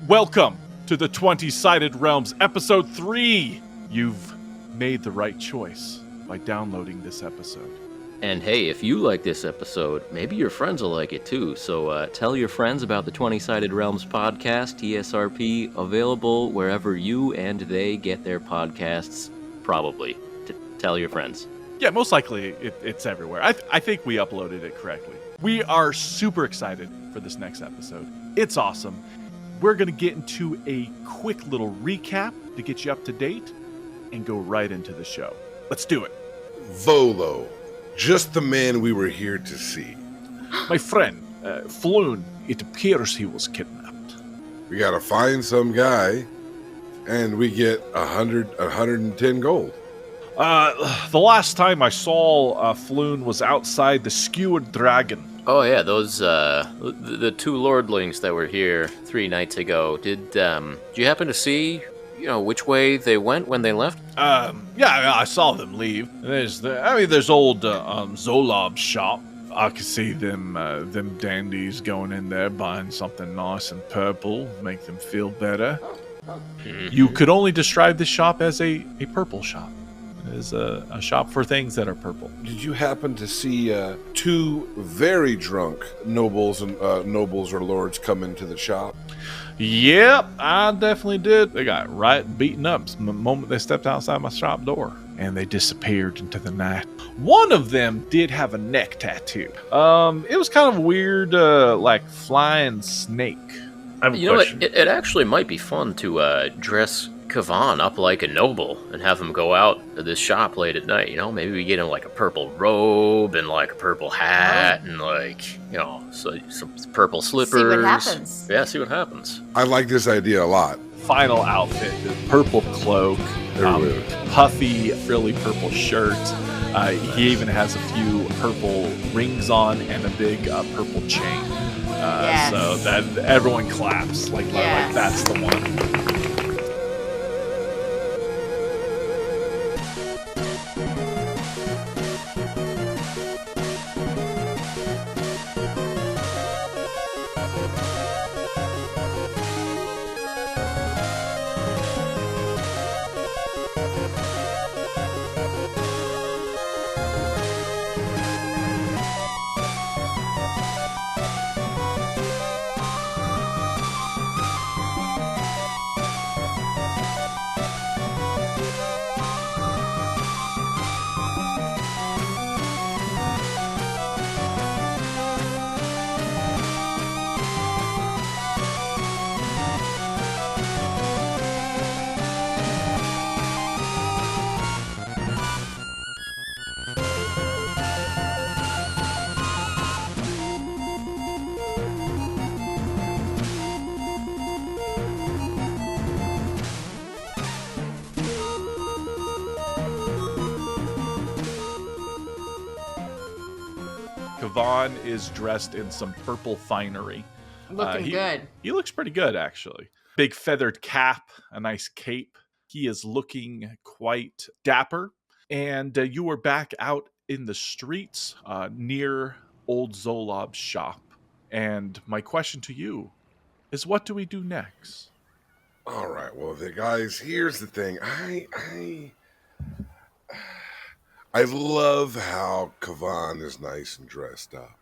Welcome to the 20-Sided Realms, Episode 3. You've made the right choice by downloading this episode. And hey, if you like this episode, maybe your friends will like it too. So tell your friends about the 20-Sided Realms podcast, TSRP, available wherever you and they get their podcasts, probably. Tell your friends. Yeah, most likely it's everywhere. I think we uploaded it correctly. We are super excited for this next episode. It's awesome. We're going to get into a quick little recap to get you up to date and go right into the show. Let's do it. Volo, just the man we were here to see. My friend, Floon, it appears he was kidnapped. We gotta find some guy, and we get 110 gold. The last time I saw Floon was outside the Skewered Dragon. Oh yeah, those, the two lordlings that were here 3 nights ago, did you happen to see, which way they went when they left? Yeah, I saw them leave. There's old Zolob's shop. I could see them dandies going in there, buying something nice and purple, make them feel better. Mm-hmm. You could only describe this shop as a purple shop. It is a shop for things that are purple. Did you happen to see two very drunk nobles or lords come into the shop? Yep, I definitely did. They got right beaten up the moment they stepped outside my shop door, and they disappeared into the night. One of them did have a neck tattoo. It was kind of weird, like flying snake. I have a question. It actually might be fun to dress Kavan up like a noble and have him go out to this shop late at night. Maybe we get him like a purple robe and like a purple hat and some purple slippers. See what happens. Yeah, see what happens. I like this idea a lot. Final outfit, the purple cloak, puffy, frilly purple shirt. He even has a few purple rings on and a big purple chain. Yes. So that everyone claps like that's the one. Kavan is dressed in some purple finery. Looking good. He looks pretty good, actually. Big feathered cap, a nice cape. He is looking quite dapper. And you are back out in the streets near old Zolob's shop. And my question to you is, what do we do next? All right, well, guys, here's the thing. I love how Kavan is nice and dressed up.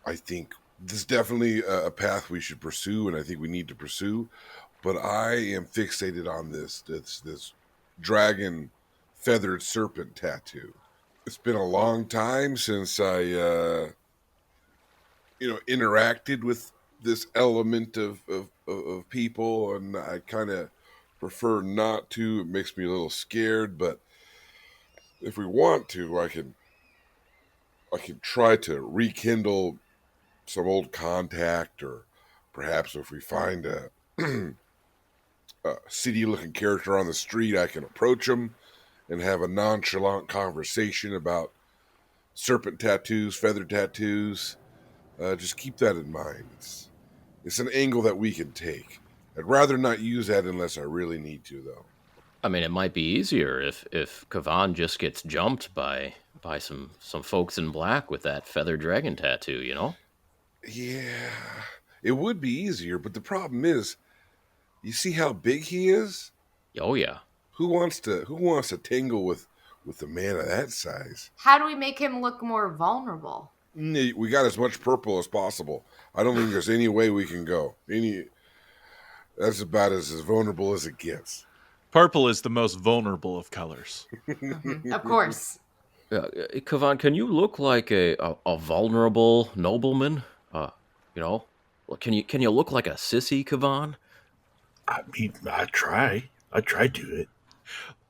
I think this is definitely a path we should pursue, and I think we need to pursue. But I am fixated on this dragon feathered serpent tattoo. It's been a long time since I, interacted with this element of people, and I kind of prefer not to. It makes me a little scared, but if we want to, I can try to rekindle some old contact, or perhaps if we find a city-looking character on the street, I can approach them and have a nonchalant conversation about serpent tattoos, feather tattoos. Just keep that in mind. It's an angle that we can take. I'd rather not use that unless I really need to, though. I mean, it might be easier if Kavan just gets jumped by some folks in black with that feather dragon tattoo, Yeah, it would be easier, but the problem is You see how big he is? Oh yeah. Who wants to tangle with a man of that size? How do we make him look more vulnerable? We got as much purple as possible. I don't think there's any way we can go. That's about as vulnerable as it gets. Purple is the most vulnerable of colors. Of course. Kavan, can you look like a vulnerable nobleman? Can you look like a sissy, Kavan? I mean, I try to it.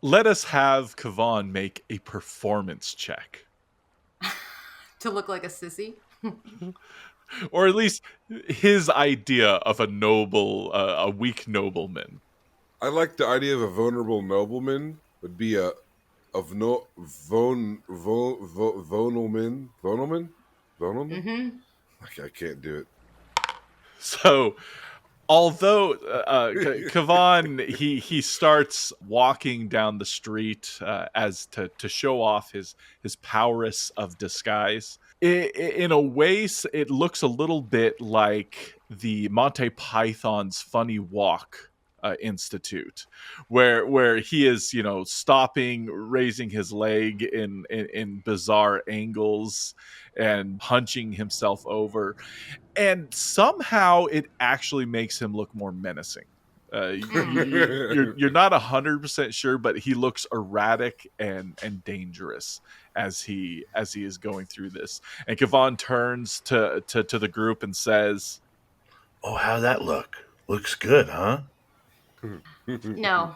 Let us have Kavan make a performance check. To look like a sissy? Or at least his idea of a weak nobleman. I like the idea of a vulnerable nobleman would be vonelman. Mm-hmm. I can't do it. So, although Kavan he starts walking down the street as to show off his prowess of disguise. In a way, it looks a little bit like the Monty Python's Funny Walk Institute, where he is, stopping, raising his leg in bizarre angles and hunching himself over, and somehow it actually makes him look more menacing. You're not 100% sure, but he looks erratic and dangerous as he is going through this. And Kavan turns to the group and says, "Oh, how'd that look? Looks good, huh?" No.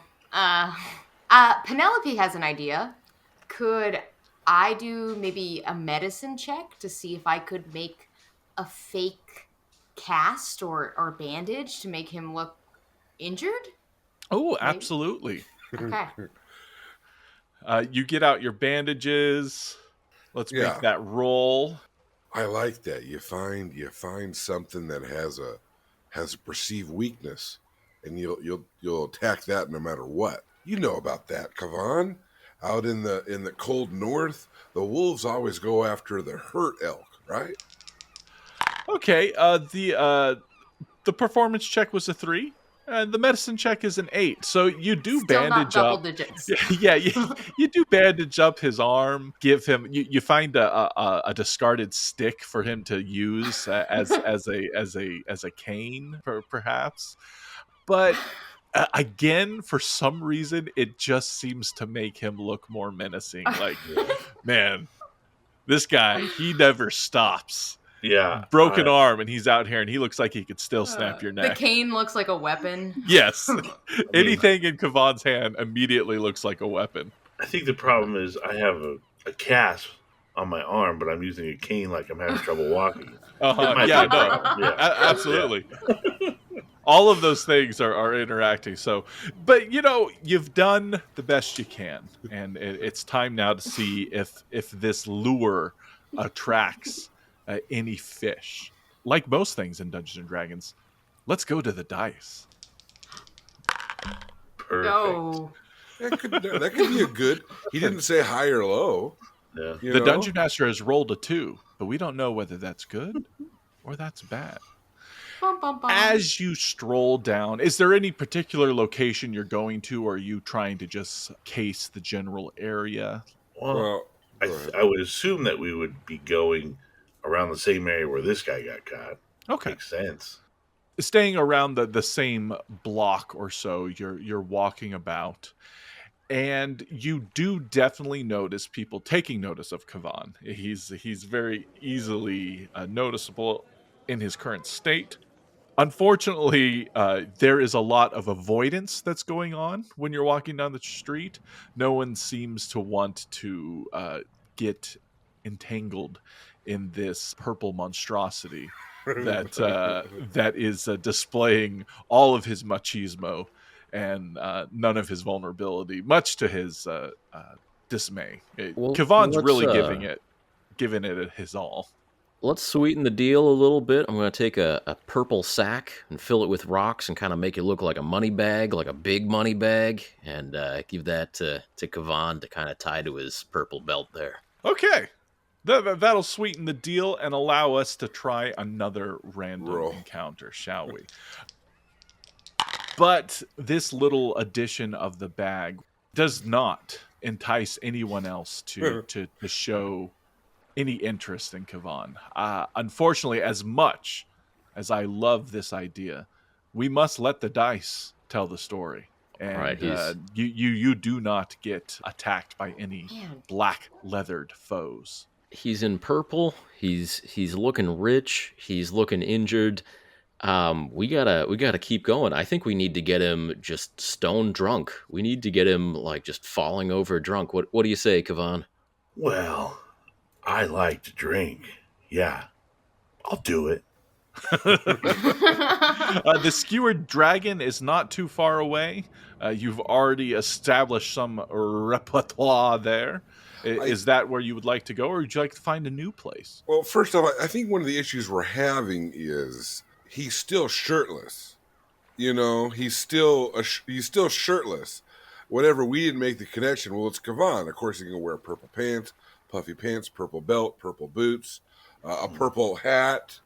Penelope has an idea. Could I do maybe a medicine check to see if I could make a fake cast or bandage to make him look injured? "Oh, absolutely." Okay. You get out your bandages. Let's make that roll. I like that. You find something that has a perceived weakness, and you'll attack that no matter what. You know about that, Kavan. Out in the cold north, the wolves always go after the hurt elk, right? Okay. The performance check was a 3. The medicine check is an 8. So you do Still bandage not double up. digits. Yeah, you do bandage up his arm. Give him. You find a discarded stick for him to use as a cane, perhaps. But again, for some reason, it just seems to make him look more menacing. Like, man, this guy, he never stops. Yeah. Broken arm, and he's out here, and he looks like he could still snap your neck. The cane looks like a weapon. Yes. Anything in Kavan's hand immediately looks like a weapon. I think the problem is I have a cast on my arm, but I'm using a cane like I'm having trouble walking. Absolutely. All of those things are interacting. So, but you've done the best you can, and it's time now to see if this lure attracts any fish. Like most things in Dungeons and Dragons, let's go to the dice. Perfect. No. That could be a good. He didn't say high or low. Yeah. You The know? Dungeon Master has rolled a 2, but we don't know whether that's good or that's bad. Bum, bum, bum. As you stroll down, is there any particular location you're going to, or are you trying to just case the general area? Well, go ahead. I would assume that we would be going around the same area where this guy got caught. Okay. Makes sense. Staying around the same block or so, you're walking about, and you do definitely notice people taking notice of Kavan. He's very easily noticeable in his current state. Unfortunately, there is a lot of avoidance that's going on when you're walking down the street. No one seems to want to get entangled in this purple monstrosity that is displaying all of his machismo and none of his vulnerability, much to his dismay. Kavan's really giving it his all. Let's sweeten the deal a little bit. I'm going to take a purple sack and fill it with rocks and kind of make it look like a money bag, like a big money bag, and give that to Kavan to kind of tie to his purple belt there. Okay. That'll sweeten the deal and allow us to try another random encounter, shall we? But this little addition of the bag does not entice anyone else to show any interest in Kavan. Unfortunately, as much as I love this idea, we must let the dice tell the story. All right, And he's you do not get attacked by any Man, black leathered foes. he's in purple. He's looking rich. He's looking injured. We gotta keep going. I think we need to get him just stone drunk. We need to get him like just falling over drunk. What do you say, Kavan? Well, I like to drink. Yeah, I'll do it. The skewered dragon is not too far away. You've already established some repertoire there. Is that where you would like to go, or would you like to find a new place? Well, first off, I think one of the issues we're having is he's still shirtless. You know, he's still shirtless. Whatever, we didn't make the connection. Well, it's Kavan. Of course, he can wear purple pants, puffy pants, purple belt, purple boots, a purple hat.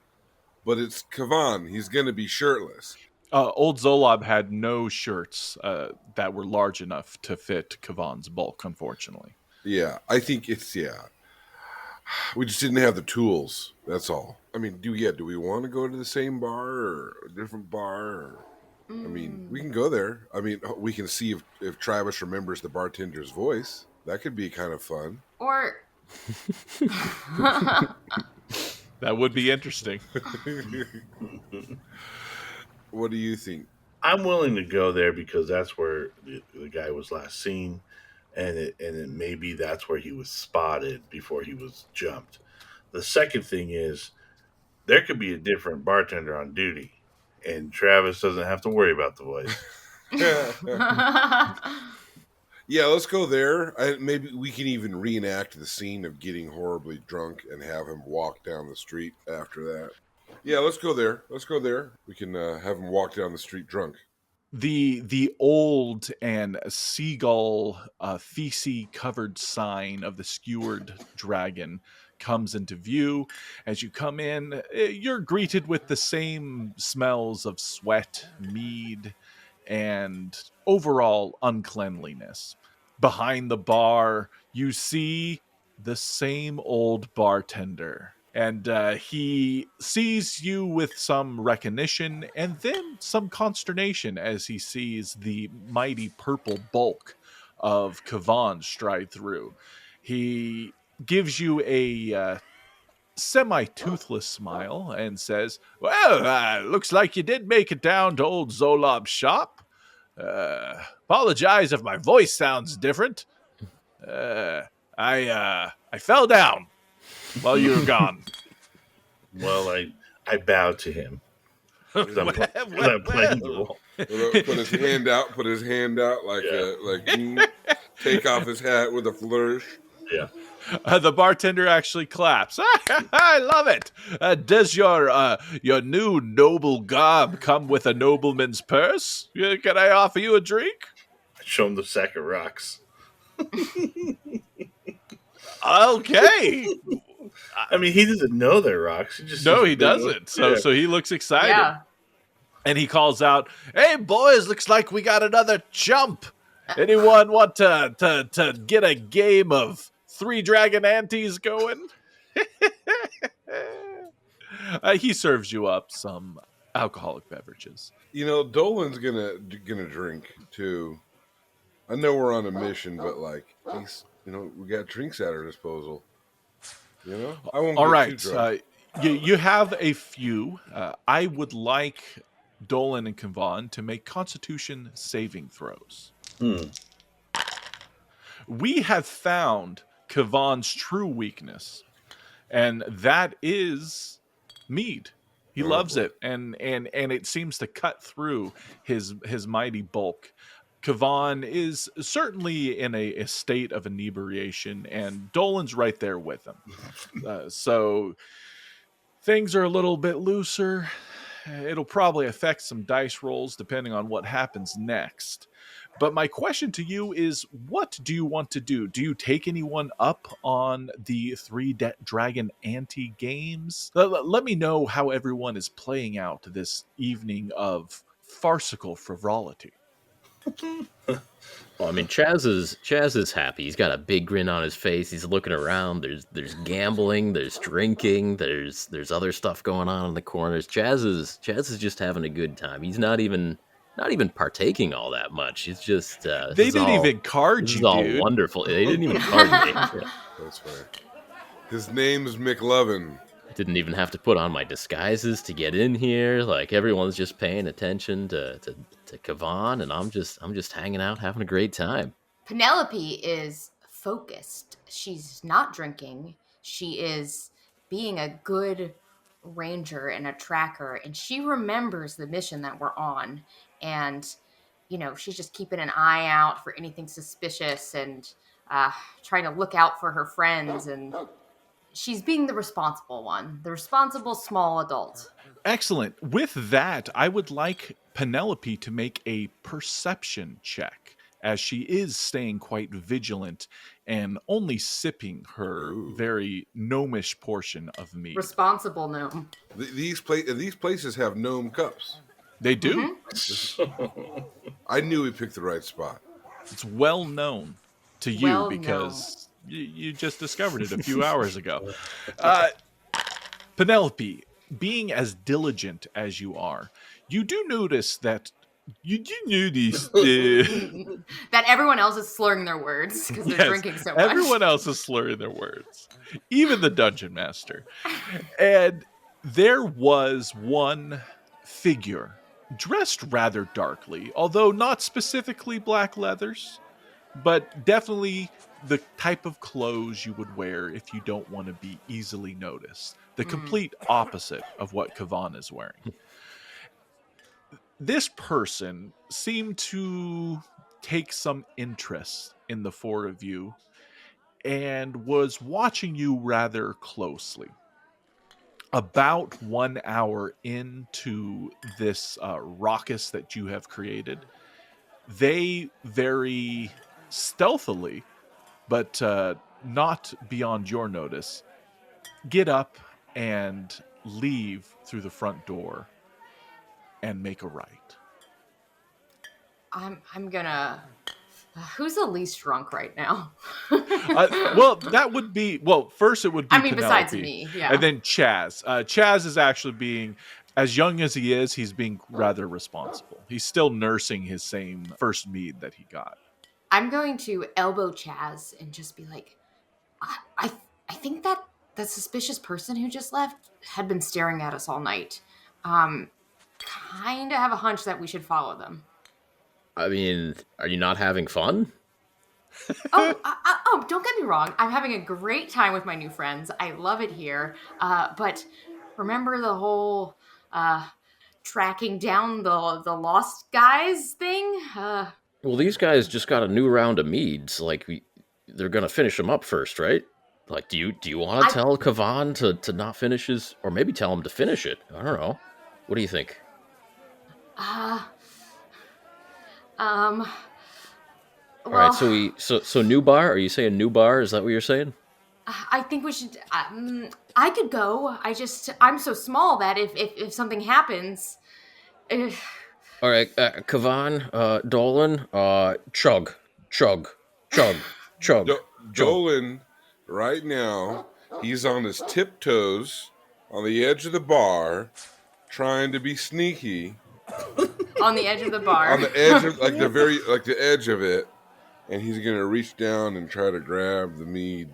But it's Kavan. He's going to be shirtless. Old Zolob had no shirts that were large enough to fit Kavan's bulk, unfortunately. Yeah, I think we just didn't have the tools. That's all. I mean, do we want to go to the same bar or a different bar? Or, I mean, we can go there. I mean, we can see if Travis remembers the bartender's voice. That could be kind of fun. or That would be interesting. What do you think? I'm willing to go there because that's where the guy was last seen, and it maybe that's where he was spotted before he was jumped. The second thing is there could be a different bartender on duty, and Travis doesn't have to worry about the voice. Yeah, let's go there. Maybe we can even reenact the scene of getting horribly drunk and have him walk down the street after that. Yeah, let's go there. We can have him walk down the street drunk. The old and seagull feces covered sign of the skewered dragon comes into view. As you come in, you're greeted with the same smells of sweat, mead, and overall uncleanliness. Behind the bar, you see the same old bartender. And he sees you with some recognition and then some consternation as he sees the mighty purple bulk of Kavan stride through. He gives you a semi-toothless smile and says, "Well, looks like you did make it down to old Zolob's shop. Apologize if my voice sounds different. I fell down while you were gone." Well, I bowed to him. 'Cause I'm playing the role. Put his hand out like Yeah. take off his hat with a flourish. Yeah. The bartender actually claps. I love it. Does your new noble garb come with a nobleman's purse? Can I offer you a drink? I show him the sack of rocks. Okay. I mean, he doesn't know they're rocks. He doesn't. So he looks excited. yeah. And he calls out, "Hey, boys, looks like we got another chump. Anyone want to get a game of Three Dragon Antes going?" He serves you up some alcoholic beverages. You know, Dolan's gonna drink too. I know we're on a mission, but we got drinks at our disposal. You know, I won't. All get right, too drunk. you have a few. I would like Dolan and Kavan to make Constitution saving throws. We have found Kavan's true weakness, and that is mead. He loves it, and it seems to cut through his mighty bulk. Kavan is certainly in a state of inebriation, and Dolan's right there with him. So things are a little bit looser. It'll probably affect some dice rolls depending on what happens next. But my question to you is, what do you want to do? Do you take anyone up on the Three Dragon Ante games? Let me know how everyone is playing out this evening of farcical frivolity. Well, I mean, Chaz is happy. He's got a big grin on his face. He's looking around. There's gambling. There's drinking. There's other stuff going on in the corners. Chaz is just having a good time. He's not even partaking all that much. He's just They didn't even card this you, is all dude. wonderful. They didn't even card me. Yeah. That's right. His name's McLovin. Didn't even have to put on my disguises to get in here. Like everyone's just paying attention to Kavan, and I'm just hanging out, having a great time. Penelope is focused. She's not drinking. She is being a good ranger and a tracker, and she remembers the mission that we're on. And, she's just keeping an eye out for anything suspicious and trying to look out for her friends. And she's being the responsible one, the responsible small adult. Excellent. With that, I would like Penelope to make a perception check, as she is staying quite vigilant and only sipping her very gnomish portion of mead. Responsible gnome. These places have gnome cups. They do. Mm-hmm. I knew we picked the right spot. It's well known to you because you just discovered it a few hours ago. Penelope, being as diligent as you are, you do notice that that everyone else is slurring their words because they're drinking so much. Everyone else is slurring their words, even the dungeon master. And there was one figure dressed rather darkly, although not specifically black leathers, but definitely the type of clothes you would wear if you don't want to be easily noticed. The complete opposite of what Kavan is wearing. This person seemed to take some interest in the four of you and was watching you rather closely. About 1 hour into this raucous that you have created, they very stealthily, but not beyond your notice, get up and leave through the front door and make a right. I'm gonna. Who's the least drunk right now? Well, that would be. Well, first it would be. Penelope, besides me, yeah. And then Chaz. Chaz is actually being, as young as he is, he's being rather responsible. He's still nursing his same first mead that he got. I'm going to elbow Chaz and just be like, I think that the suspicious person who just left had been staring at us all night. Kind of have a hunch that we should follow them. I mean, are you not having fun? Oh, don't get me wrong. I'm having a great time with my new friends. I love it here. But remember the whole tracking down the lost guys thing? Well, these guys just got a new round of meads. Like, they're gonna finish them up first, right? Like, do you want to tell Kavan to not finish his, or maybe tell him to finish it? I don't know. What do you think? Well, all right, so new bar? Are you saying new bar? Is that what you're saying? I think we should. I could go. I'm so small that if something happens. All right, Kavan, Dolan, chug. Dolan, right now, he's on his tiptoes on the edge of the bar, trying to be sneaky. On the edge of the bar. On the edge of the edge of it, and he's gonna reach down and try to grab the mead.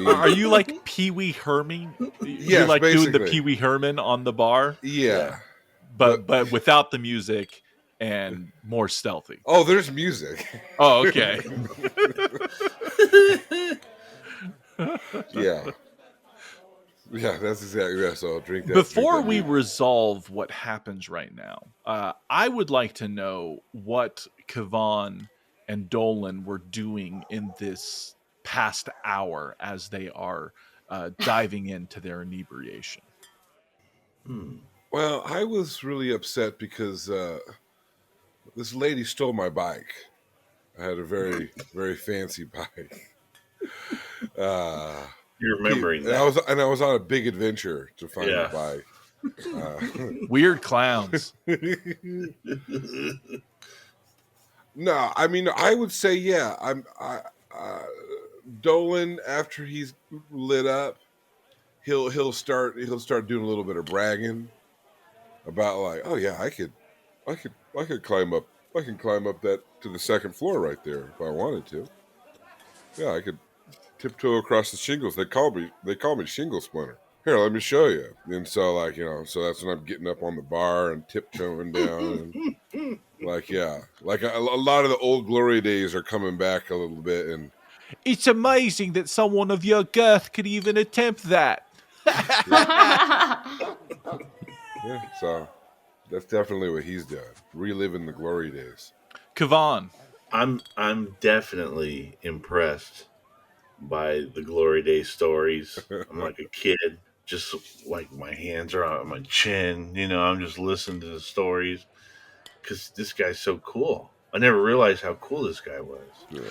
Are you like Pee Wee Herman? Yes, You're like basically doing the Pee Wee Herman on the bar? Yeah. But without the music and more stealthy. Oh, there's music. Oh, okay. Yeah. Yeah, that's exactly that. So I'll drink that. Before we resolve what happens right now, I would like to know what Kavan and Dolan were doing in this past hour as they are diving into their inebriation. Well, I was really upset because this lady stole my bike. I had a very, very fancy bike. You're remembering that. And I was on a big adventure to find the bike. Weird clowns. No, I mean, I would say, yeah. Dolan, after he's lit up, he'll start doing a little bit of bragging about like, oh yeah, I could climb up. I can climb up that to the second floor right there if I wanted to. Yeah, I could tiptoe across the shingles. They call me Shingle Splinter. Here, let me show you. And so, like, so that's when I'm getting up on the bar and tiptoeing down. And, like, yeah. Like, a lot of the old glory days are coming back a little bit. And It's amazing that someone of your girth could even attempt that. yeah, so that's definitely what he's doing. Reliving the glory days. Kavan. I'm definitely impressed by the glory days stories. I'm like a kid, just like my hands are on my chin. I'm just listening to the stories because this guy's so cool. I never realized how cool this guy was. Yeah.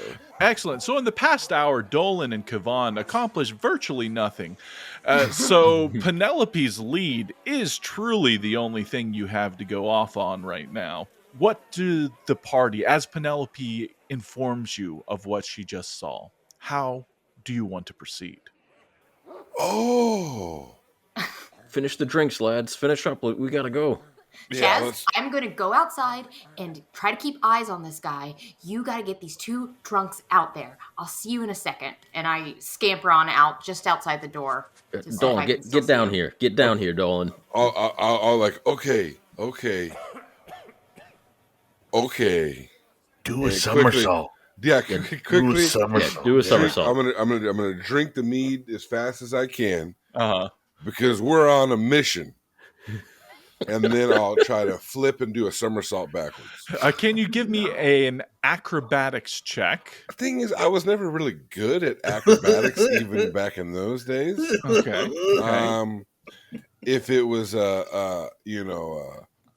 Excellent. So in the past hour, Dolan and Kavan accomplished virtually nothing. So Penelope's lead is truly the only thing you have to go off on right now. What do the party, as Penelope informs you of what she just saw, how do you want to proceed? Oh. Finish the drinks, lads. Finish up. We gotta go. Yeah, Chaz, I'm going to go outside and try to keep eyes on this guy. You got to get these two drunks out there. I'll see you in a second. And I scamper on out just outside the door. to see if I Dolan, can still get see down him. here. Get down here, Dolan. I'll like, okay. Do a And somersault. Yeah, Do a quickly. somersault. Do a Yeah, somersault. I'm gonna drink the mead as fast as I can Uh-huh. because we're on a mission. And then I'll try to flip and do a somersault backwards. Can you give me an acrobatics check? The thing is, I was never really good at acrobatics, even back in those days. Okay. If it was a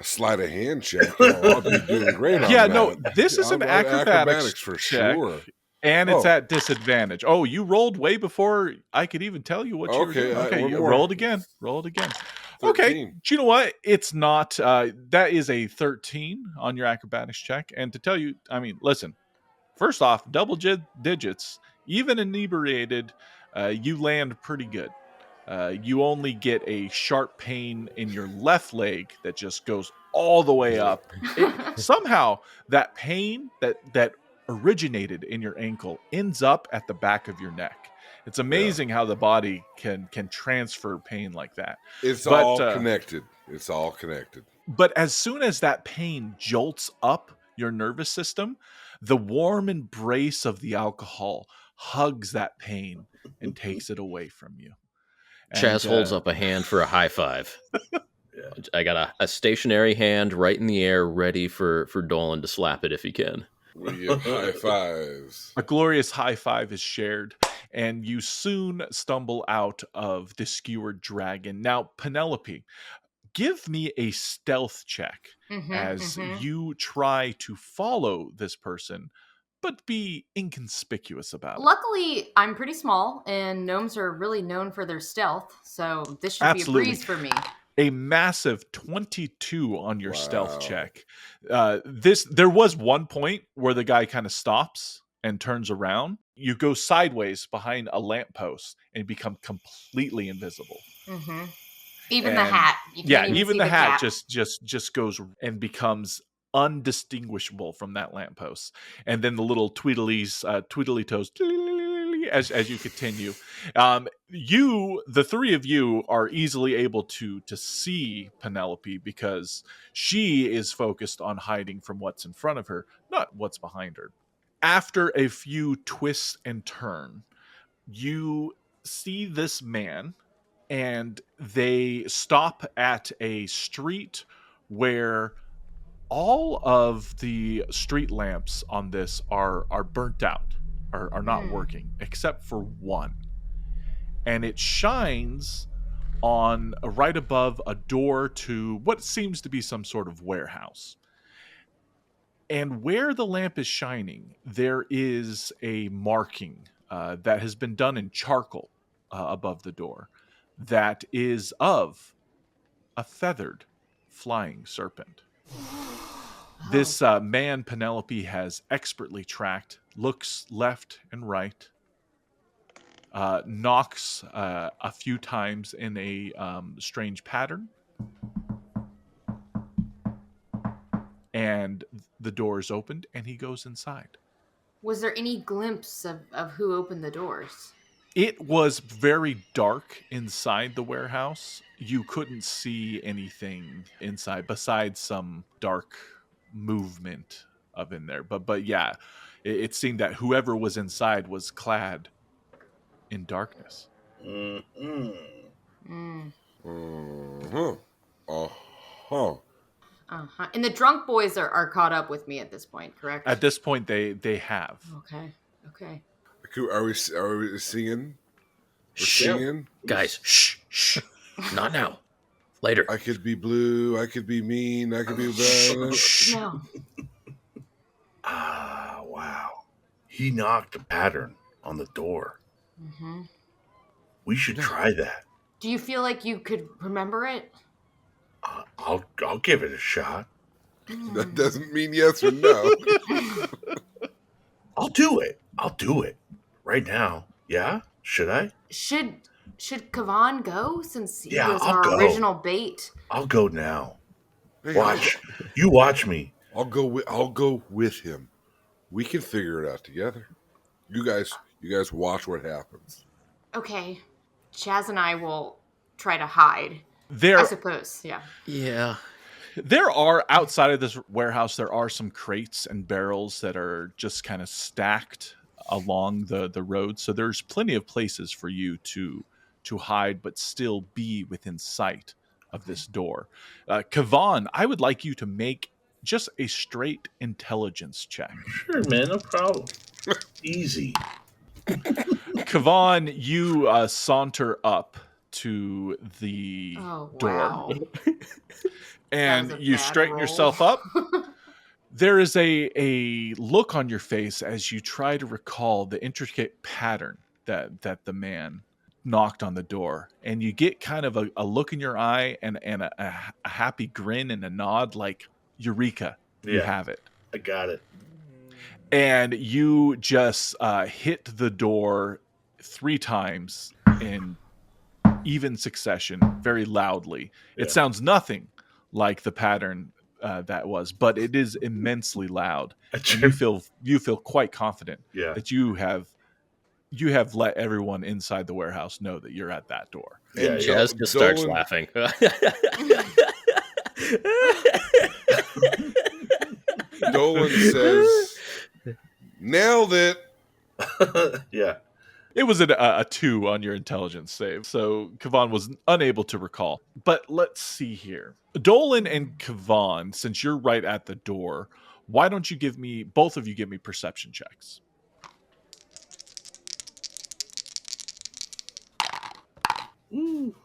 sleight of hand check, I'll be doing great on Yeah, that. no, this is I'll an go acrobatics for check. sure. And it's Oh. at disadvantage. Oh, you rolled way before I could even tell you what you were doing. Okay, one more. roll it again. Roll it again. 13. Okay, do you know what? It's not. That is a 13 on your acrobatics check. And to tell you, I mean, listen. First off, double digits, even inebriated, you land pretty good. You only get a sharp pain in your left leg that just goes all the way up. Somehow, that pain that originated in your ankle ends up at the back of your neck. It's amazing how the body can transfer pain like that. It's But, all connected. It's all connected. But as soon as that pain jolts up your nervous system, the warm embrace of the alcohol hugs that pain and takes it away from you. Chaz holds up a hand for a high five. I got a stationary hand right in the air, ready for Dolan to slap it if he can. We give high fives. A glorious high five is shared, and you soon stumble out of the skewered dragon. Now, Penelope, give me a stealth check as you try to follow this person, but be inconspicuous about it. Luckily, I'm pretty small, and gnomes are really known for their stealth, so this should be a breeze for me. A massive 22 on your stealth check. There was one point where the guy kind of stops and turns around. You go sideways behind a lamppost and become completely invisible. Even the hat. Even the hat just goes and becomes undistinguishable from that lamppost. And then the little tweedly toes as you continue. The three of you are easily able to see Penelope because she is focused on hiding from what's in front of her, not what's behind her. After a few twists and turns, you see this man, and they stop at a street where all of the street lamps on this are burnt out, are not working, except for one. And it shines on right above a door to what seems to be some sort of warehouse. And where the lamp is shining, there is a marking that has been done in charcoal above the door that is of a feathered flying serpent. This man Penelope has expertly tracked, looks left and right, knocks a few times in a strange pattern, and the door is opened, and he goes inside. Was there any glimpse of who opened the doors? It was very dark inside the warehouse. You couldn't see anything inside besides some dark movement of in there. But yeah, it seemed that whoever was inside was clad in darkness. Mm-mm. Mm. Uh-huh. Uh-huh. And the drunk boys are caught up with me at this point, correct? At this point, they have. Okay. Are we singing? We're Shh. singing? Guys, shh. Not now. Later. I could be blue. I could be mean. I could be bad. No. Ah, wow. He knocked a pattern on the door. Mm-hmm. We should try that. Do you feel like you could remember it? I'll give it a shot. That doesn't mean yes or no. I'll do it right now. Yeah? Should I? Should Kavan go since he Yeah, was I'll our go. original bait? I'll go now. Hey, Watch. You watch me. I'll go with him. We can figure it out together. You guys watch what happens. Okay. Chaz and I will try to hide. There I suppose, yeah. Yeah. There are, outside of this warehouse, there are some crates and barrels that are just kind of stacked along the road. So there's plenty of places for you to hide, but still be within sight of this door. Kavan, I would like you to make just a straight intelligence check. Sure, man. No problem. Easy. Kavan, you saunter up to the door. Wow. And That was a you bad straighten roll. yourself up. There is a look on your face as you try to recall the intricate pattern that the man knocked on the door, and you get kind of a look in your eye and a happy grin and a nod like, Eureka, you Yeah. have it. I got it. And you just hit the door 3 times in even succession, very loudly. It Yeah. sounds nothing like the pattern that was, but it is immensely loud. And you feel quite confident Yeah. that you have let everyone inside the warehouse know that you're at that door. Yeah, And Jazz just starts Dolan- laughing. Dolan says, "Nailed it." Yeah. It was a 2 on your intelligence save, so Kavan was unable to recall. But let's see here. Dolan and Kavan, since you're right at the door, why don't you both of you give me perception checks? Ooh.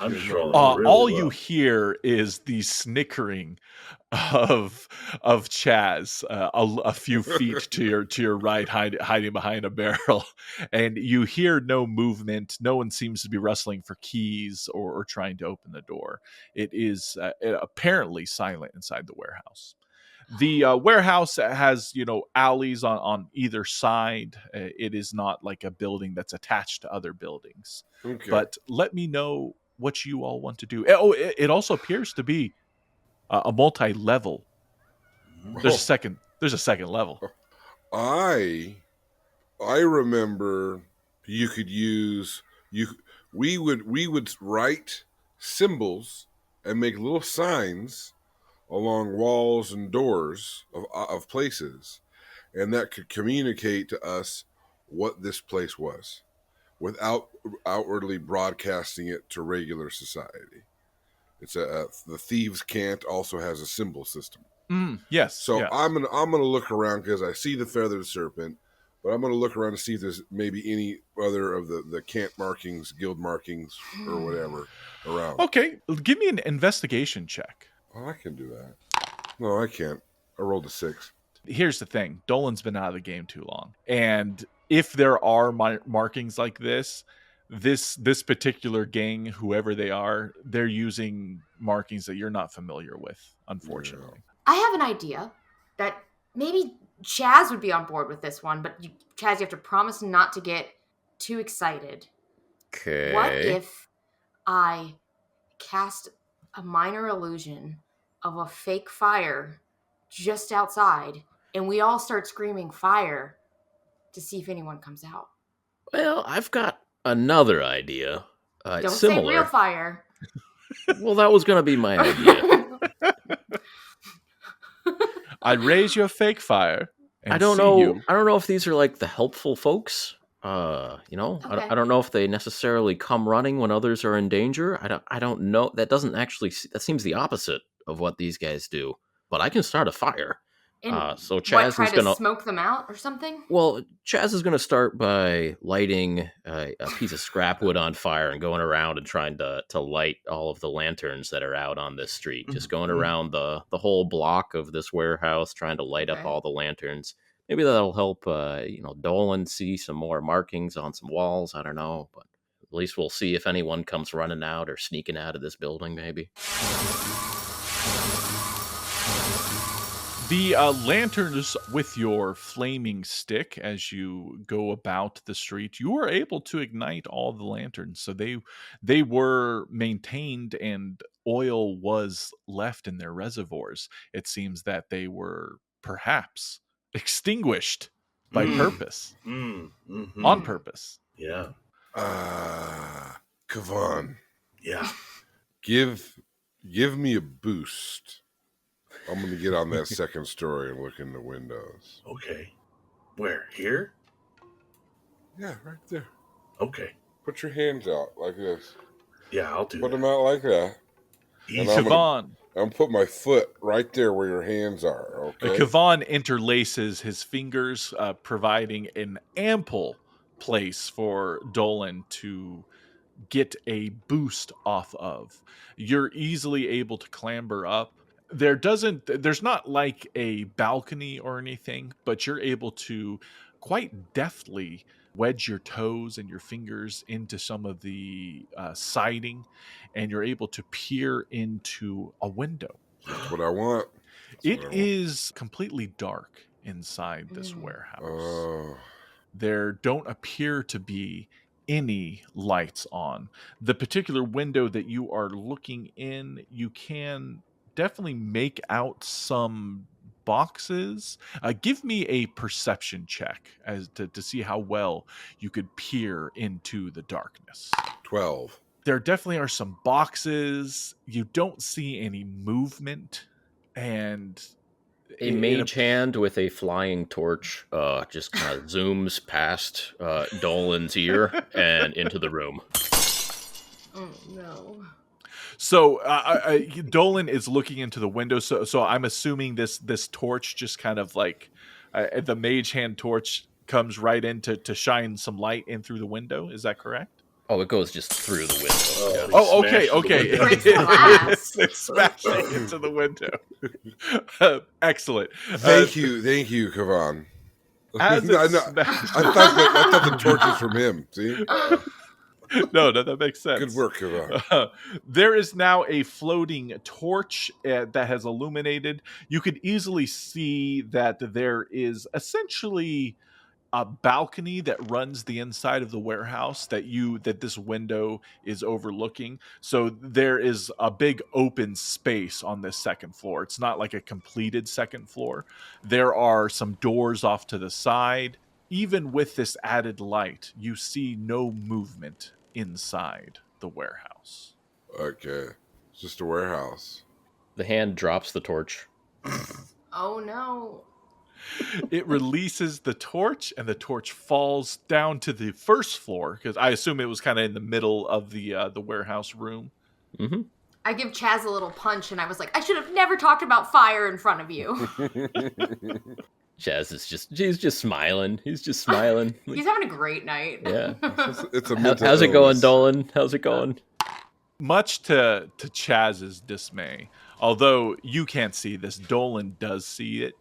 I'm just rolling. really All low. you hear is the snickering of Chaz a few feet to your right, hiding behind a barrel, and you hear no movement. No one seems to be rustling for keys or trying to open the door. It is apparently silent inside the warehouse. The warehouse has alleys on either side. It is not like a building that's attached to other buildings. Okay. But let me know what you all want to do. Oh, it also appears to be a multi-level. There's a second level. I remember you could use we would write symbols and make little signs along walls and doors of places, and that could communicate to us what this place was without outwardly broadcasting it to regular society. It's the Thieves' Cant also has a symbol system. Yes. So yeah. I'm gonna look around because I see the feathered serpent, but I'm gonna look around to see if there's maybe any other of the cant markings, guild markings, or whatever around. Okay, give me an investigation check. Oh, I can do that. No, I can't. I rolled a 6. Here's the thing. Dolan's been out of the game too long. And if there are markings like this, this particular gang, whoever they are, they're using markings that you're not familiar with, unfortunately. I have an idea that maybe Chaz would be on board with this one, but Chaz, you have to promise not to get too excited. Okay. What if I cast a minor illusion of a fake fire just outside, and we all start screaming fire to see if anyone comes out? Well, I've got another idea. Don't It's say similar. real fire. Well, that was going to be my idea. I'd raise you a fake fire. And I don't see know. You. I don't know if these are like the helpful folks. You know, Okay. I don't know if they necessarily come running when others are in danger. I don't know. That doesn't actually. That seems the opposite of what these guys do. But I can start a fire. And So what, Chaz try is to gonna. smoke them out or something? Well, Chaz is gonna start by lighting a piece of scrap wood on fire and going around and trying to light all of the lanterns that are out on this street. Just going around the whole block of this warehouse, trying to light up Okay. all the lanterns. Maybe that'll help, Dolan see some more markings on some walls. I don't know, but at least we'll see if anyone comes running out or sneaking out of this building, maybe. The lanterns with your flaming stick, as you go about the street, you are able to ignite all the lanterns. So they were maintained and oil was left in their reservoirs. It seems that they were perhaps extinguished by purpose. On purpose. Yeah. Kavan, Yeah. give me a boost. I'm going to get on that second story and look in the windows. Okay. Where? Here? Yeah, right there. Okay. Put your hands out like this. Yeah, I'll do Put that. them out like that. Easy. I'm Kavan. I'm put my foot right there where your hands are. Okay. Kavan interlaces his fingers, providing an ample place for Dolan to get a boost off of. You're easily able to clamber up. There's not like a balcony or anything, but you're able to quite deftly wedge your toes and your fingers into some of the siding, and you're able to peer into a window. That's what I want. It is completely dark inside this warehouse. There don't appear to be any lights on. The particular window that you are looking in, you can definitely make out some boxes. Give me a perception check as to see how well you could peer into the darkness. 12. There definitely are some boxes. You don't see any movement, and A mage hand with a flying torch just kind of zooms past Dolan's ear and into the room. Oh, no. So Dolan is looking into the window. So I'm assuming this torch just kind of like the mage hand torch comes right in to shine some light in through the window. Is that correct? Oh, it goes just through the window. Oh, okay. Breaks glass. It's smashing into the window. Excellent. Thank you, Kavan. As I it thought the torch was from him. See? No, that makes sense. Good work, Kavan. There is now a floating torch that has illuminated. You could easily see that there is essentially a balcony that runs the inside of the warehouse that this window is overlooking. So there is a big open space on this second floor. It's not like a completed second floor. There are some doors off to the side. Even with this added light, you see no movement inside the warehouse. Okay. It's just a warehouse. The hand drops the torch. Oh, no. It releases the torch, and the torch falls down to the first floor, because I assume it was kind of in the middle of the warehouse room. Mm-hmm. I give Chaz a little punch, and I was like, I should have never talked about fire in front of you. Chaz is he's just smiling. He's just smiling. He's having a great night. Yeah. It's a mental How's it going, illness. Dolan? How's it going? Much to Chaz's dismay, although you can't see this, Dolan does see it.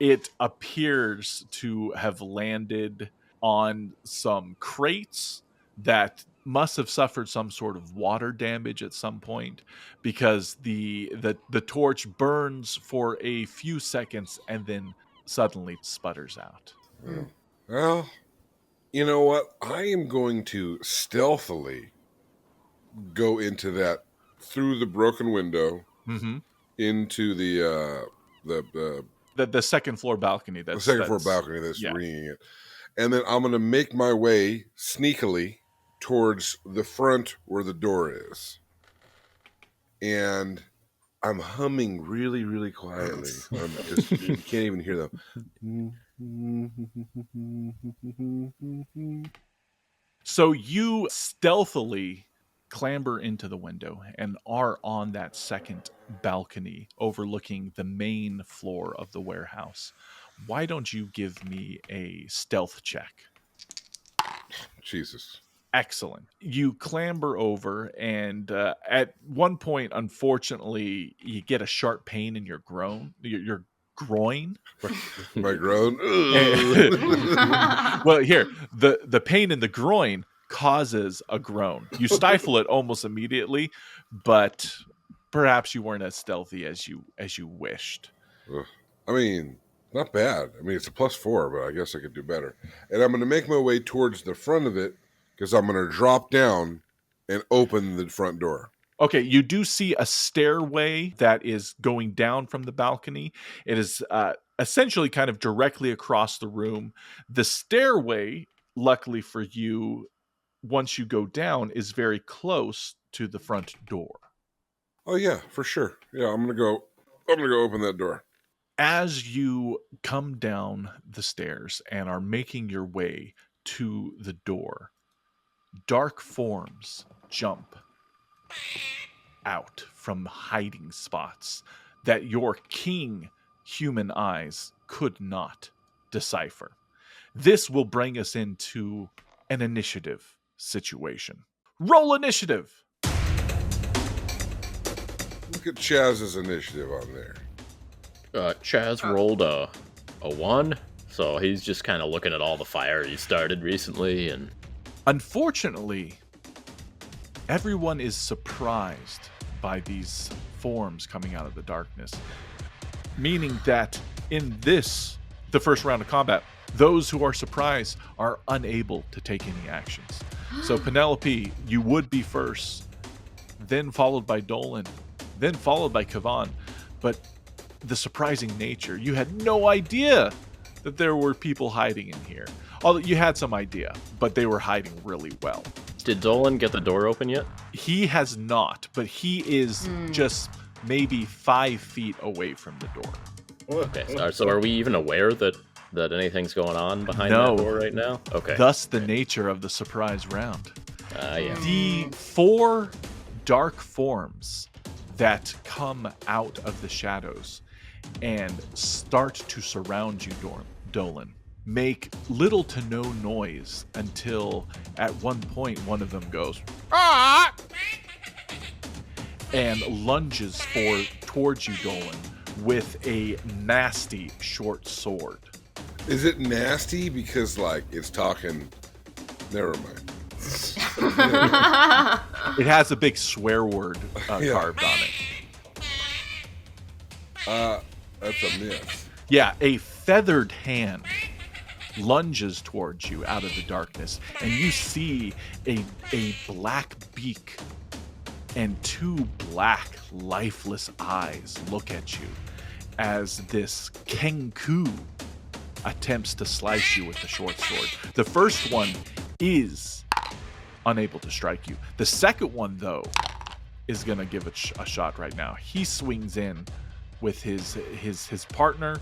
It appears to have landed on some crates that must have suffered some sort of water damage at some point, because the torch burns for a few seconds and then suddenly sputters out. Oh. Well, you know what? I am going to stealthily go into that through the broken window Mm-hmm. into the second floor balcony. the second floor balcony that's ringing it, and then I'm going to make my way sneakily towards the front where the door is, and I'm humming really, really quietly. You can't even hear them. So you stealthily clamber into the window and are on that second balcony overlooking the main floor of the warehouse. Why don't you give me a stealth check? Jesus. Excellent. You clamber over, and at one point, unfortunately, you get a sharp pain in your groin. My groin. Well, here, the pain in the groin causes a groan. You stifle it almost immediately, but perhaps you weren't as stealthy as you wished. I mean, not bad. I mean, it's a +4, but I guess I could do better. And I'm going to make my way towards the front of it, because I'm going to drop down and open the front door. Okay, you do see a stairway that is going down from the balcony. It is essentially kind of directly across the room. The stairway, luckily for you, once you go down, is very close to the front door. Oh yeah, for sure. Yeah, I'm gonna go open that door. As you come down the stairs and are making your way to the door, dark forms jump out from hiding spots that your king human eyes could not decipher. This will bring us into an initiative situation. Roll initiative! Look at Chaz's initiative on there. Chaz rolled a 1, so he's just kind of looking at all the fire he started recently. And unfortunately, everyone is surprised by these forms coming out of the darkness, meaning that in the first round of combat, those who are surprised are unable to take any actions. So Penelope, you would be first, then followed by Dolan, then followed by Kavan. But the surprising nature, you had no idea that there were people hiding in here. Although you had some idea, but they were hiding really well. Did Dolan get the door open yet? He has not, but he is just maybe 5 feet away from the door. Okay, so are we even aware that anything's going on behind that door right now? Okay. Thus the nature of the surprise round. Yeah. The 4 dark forms that come out of the shadows and start to surround you, Dolan, make little to no noise until at one point one of them goes, "Ah!" and lunges towards you, Dolan, with a nasty short sword. Is it nasty because, like, it's talking? Never mind. It has a big swear word carved on it. That's a miss. Yeah, a feathered hand lunges towards you out of the darkness, and you see a black beak and 2 black, lifeless eyes look at you as this Kenku attempts to slice you with the short sword. The first one is unable to strike you. The second one, though, is going to give it a shot right now. He swings in with his partner,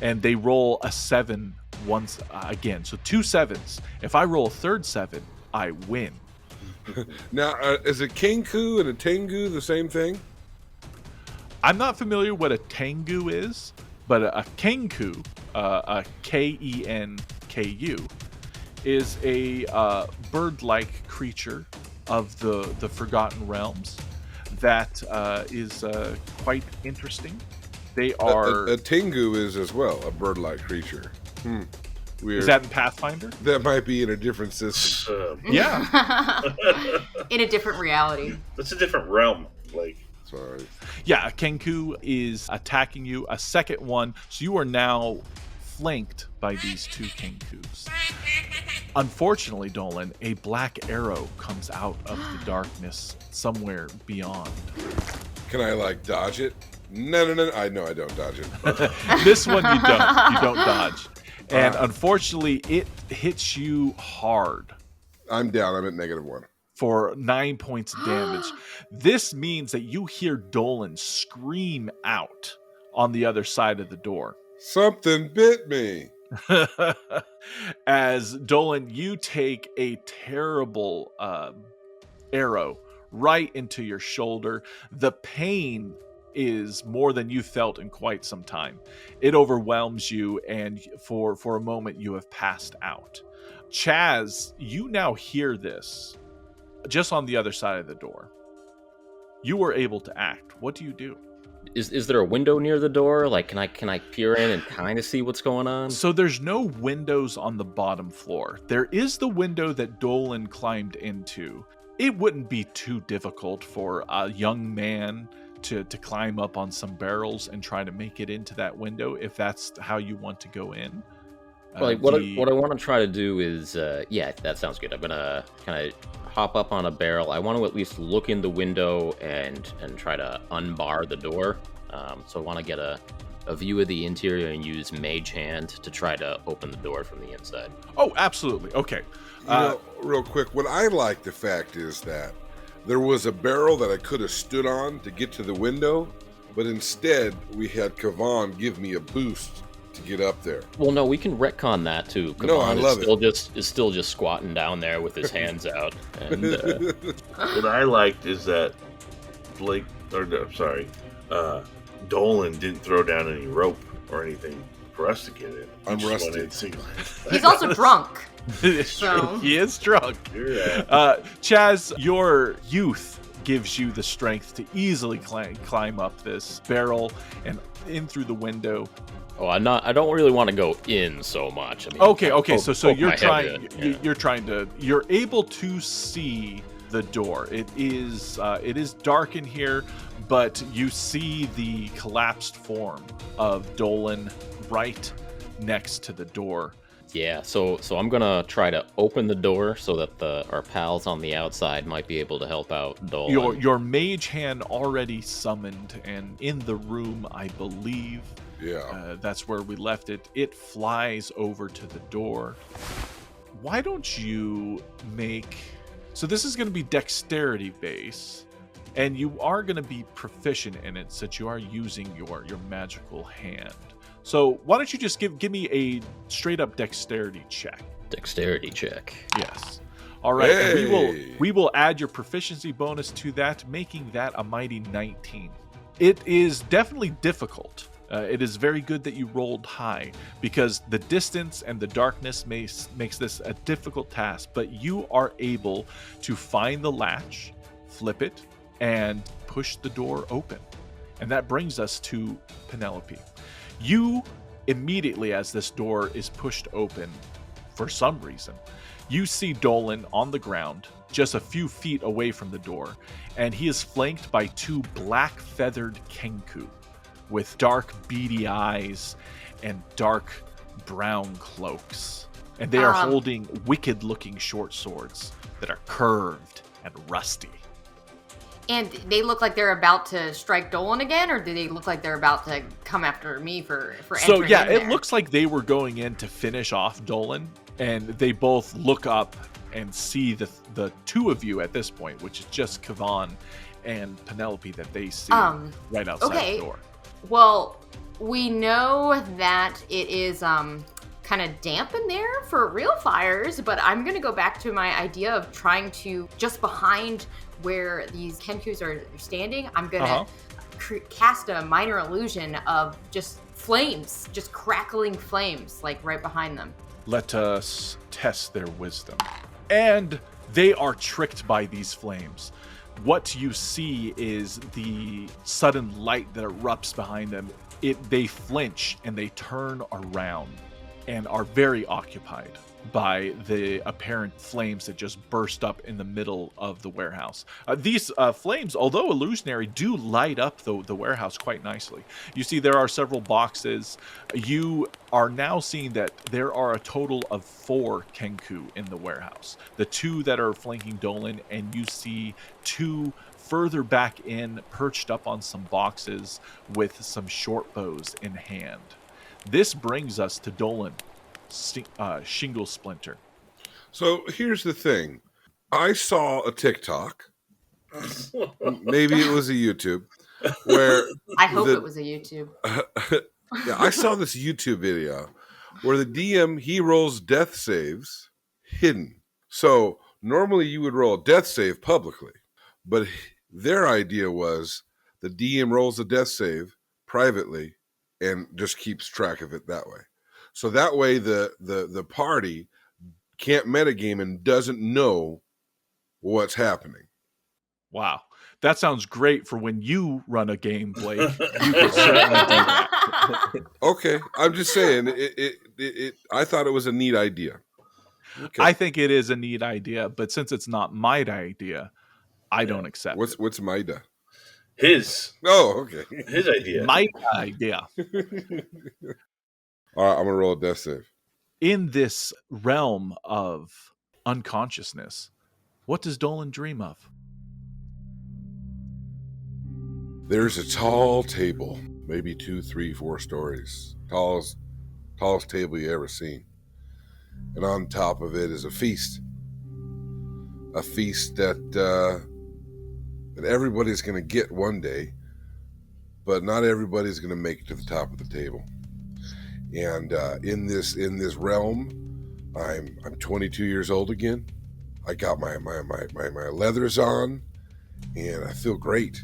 and they roll a 7 once again. So 2 7s. If I roll a third 7, I win. Now, is a Kenku and a Tengu the same thing? I'm not familiar what a Tengu is, but a Kenku, a Kenku, is a bird-like creature of the Forgotten Realms that is quite interesting. They are... A Tengu is as well a bird-like creature. Weird. Is that in Pathfinder? That might be in a different system. Yeah. In a different reality. That's a different realm. Like, Sorry. Yeah, Kenku is attacking you. A second one. So you are now flanked by these two Kenkus. Unfortunately, Dolan, a black arrow comes out of the darkness somewhere beyond. Can I like dodge it? No. I don't dodge it. This one you don't. You don't dodge. And unfortunately, it hits you hard I'm down. I'm at -1. for 9 points of damage. This means that you hear Dolan scream out on the other side of the door. Something bit me. As Dolan, you take a terrible arrow right into your shoulder. The pain is more than you felt in quite some time. It overwhelms you, and for a moment you have passed out. Chaz, you now hear this just on the other side of the door. You were able to act. What do you do? Is there a window near the door? Like, can I peer in and kind of see what's going on? So there's no windows on the bottom floor. There is the window that Dolan climbed into. It wouldn't be too difficult for a young man to climb up on some barrels and try to make it into that window if that's how you want to go in. What I want to try to do is, yeah, that sounds good. I'm gonna kind of hop up on a barrel. I want to at least look in the window and try to unbar the door. So I want to get a view of the interior and use Mage Hand to try to open the door from the inside. Oh, absolutely. Okay. Real quick, what I like the fact is that there was a barrel that I could have stood on to get to the window, but instead we had Kavan give me a boost to get up there. Well, no, we can retcon that too. No, I love it. Is still just squatting down there with his hands out. And what I liked is that Dolan didn't throw down any rope or anything for us to get in. I'm He just rusty. went in single. He's also drunk. It's So- true. He is drunk. Yeah. Chaz, your youth gives you the strength to easily climb up this barrel and in through the window. oh, I don't really want to go in so much. I mean, Okay. So poke you're my head trying. in, yeah. You're able to see the door. It is dark in here, but you see the collapsed form of Dolan right next to the door. Yeah, so I'm gonna try to open the door so that our pals on the outside might be able to help out Dolan. Your mage hand already summoned and in the room, I believe. Yeah. That's where we left it. It flies over to the door. Why don't you make... So this is going to be dexterity base, and you are going to be proficient in it since you are using your magical hand. So why don't you just give me a straight up dexterity check? Dexterity check. Yes. All right. And Hey! we will add your proficiency bonus to that, making that a mighty 19. It is definitely difficult. It is very good that you rolled high because the distance and the darkness makes this a difficult task, but you are able to find the latch, flip it, and push the door open. And that brings us to Penelope. You immediately, as this door is pushed open, for some reason, you see Dolan on the ground, just a few feet away from the door, and he is flanked by two black feathered Kenku with dark beady eyes and dark brown cloaks. And they are holding wicked looking short swords that are curved and rusty. And they look like they're about to strike Dolan again, or do they look like they're about to come after me for So entering yeah, in it there? looks like they were going in to finish off Dolan, and they both look up and see the two of you at this point, which is just Kavan and Penelope that they see right outside the door. Well, we know that it is kind of damp in there for real fires, but I'm going to go back to my idea of trying to, just behind where these Kenkus are standing, I'm going to cast a minor illusion of just flames, just crackling flames, like right behind them. Let us test their wisdom. And they are tricked by these flames. What you see is the sudden light that erupts behind them. They flinch and they turn around. and are very occupied by the apparent flames that just burst up in the middle of the warehouse. These flames, although illusionary, do light up the warehouse quite nicely. You see there are several boxes. You are now seeing that there are a total of 4 Kenku in the warehouse. The 2 that are flanking Dolan, and you see 2 further back in, perched up on some boxes with some short bows in hand. This brings us to Dolan, Shingle Splinter. So here's the thing. I saw a TikTok, maybe it was a YouTube, where I hope it was a YouTube. yeah, I saw this YouTube video where the DM, he rolls death saves hidden. So normally you would roll a death save publicly, but their idea was the DM rolls a death save privately and just keeps track of it that way. So that way the party can't metagame and doesn't know what's happening. Wow. That sounds great for when you run a game, Blake. You can certainly do that. Okay, I'm just saying I thought it was a neat idea. Okay. I think it is a neat idea, but since it's not my idea, I don't accept it. What's Maida? His. Oh, okay. His idea. My idea. All right, I'm gonna roll a death save. In this realm of unconsciousness, what does Dolan dream of? There's a tall table, maybe 2, 3, 4 stories, tallest table you ever seen, and on top of it is a feast that everybody's gonna get one day, but not everybody's gonna make it to the top of the table. And in this realm, I'm 22 years old again. I got my leathers on, and I feel great.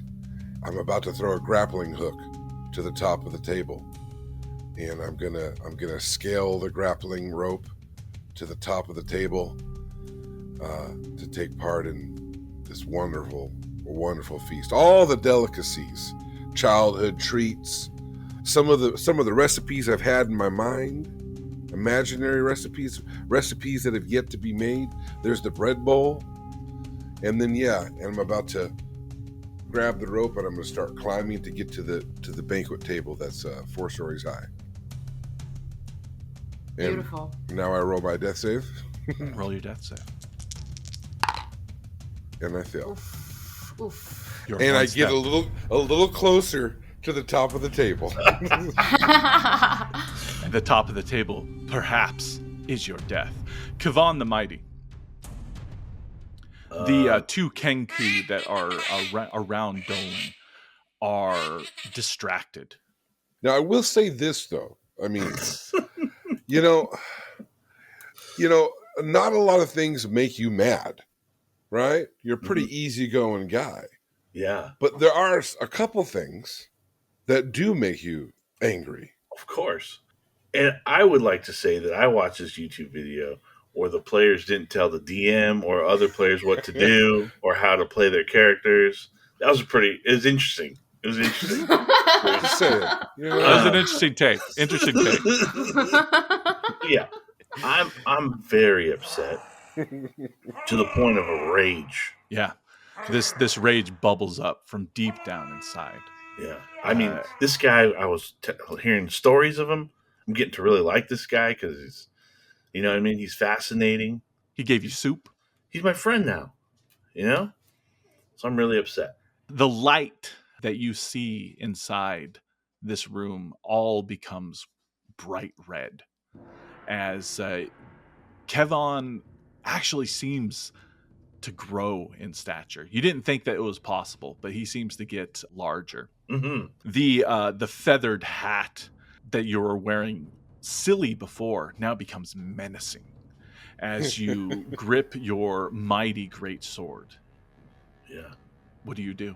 I'm about to throw a grappling hook to the top of the table, and I'm gonna scale the grappling rope to the top of the table to take part in this wonderful feast. All the delicacies, childhood treats, some of the recipes I've had in my mind, imaginary recipes that have yet to be made. There's the bread bowl, and then and I'm about to grab the rope and I'm going to start climbing to get to the banquet table that's 4 stories high. And Beautiful. now I roll my death save. Roll your death save. And I fail. Oof. You're And one I step. get a little closer to the top of the table. At the top of the table, perhaps, is your death. Kavan the Mighty. The 2 Kenku that are around Dolan are distracted. Now I will say this though. I mean, not a lot of things make you mad, right? You're a pretty easygoing guy. Yeah. But there are a couple things that do make you angry. Of course. And I would like to say that I watched this YouTube video where the players didn't tell the DM or other players what to do or how to play their characters. It was interesting. It was interesting. Just saying, That was an interesting take. Yeah. I'm very upset to the point of a rage. Yeah. This rage bubbles up from deep down inside. Yeah. I mean, this guy, I was hearing stories of him. I'm getting to really like this guy because he's, you know what I mean? He's fascinating. He gave you soup. He's my friend now, So I'm really upset. The light that you see inside this room all becomes bright red as Kevon actually seems to grow in stature. You didn't think that it was possible, but he seems to get larger. Mm-hmm. The feathered hat that you were wearing silly before now becomes menacing as you grip your mighty great sword. Yeah. What do you do?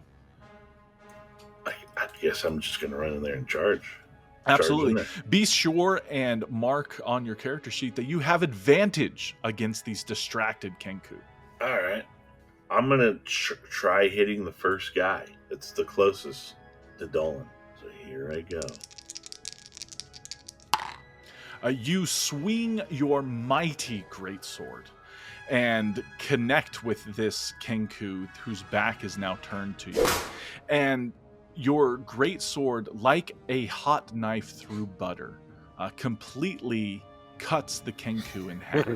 I guess I'm just going to run in there and charge. Absolutely. Be sure and mark on your character sheet that you have advantage against these distracted Kenku. All right. I'm going to try hitting the first guy. It's the closest to Dolan. So here I go. You swing your mighty greatsword and connect with this Kenku, whose back is now turned to you. And your greatsword, like a hot knife through butter, completely cuts the Kenku in half.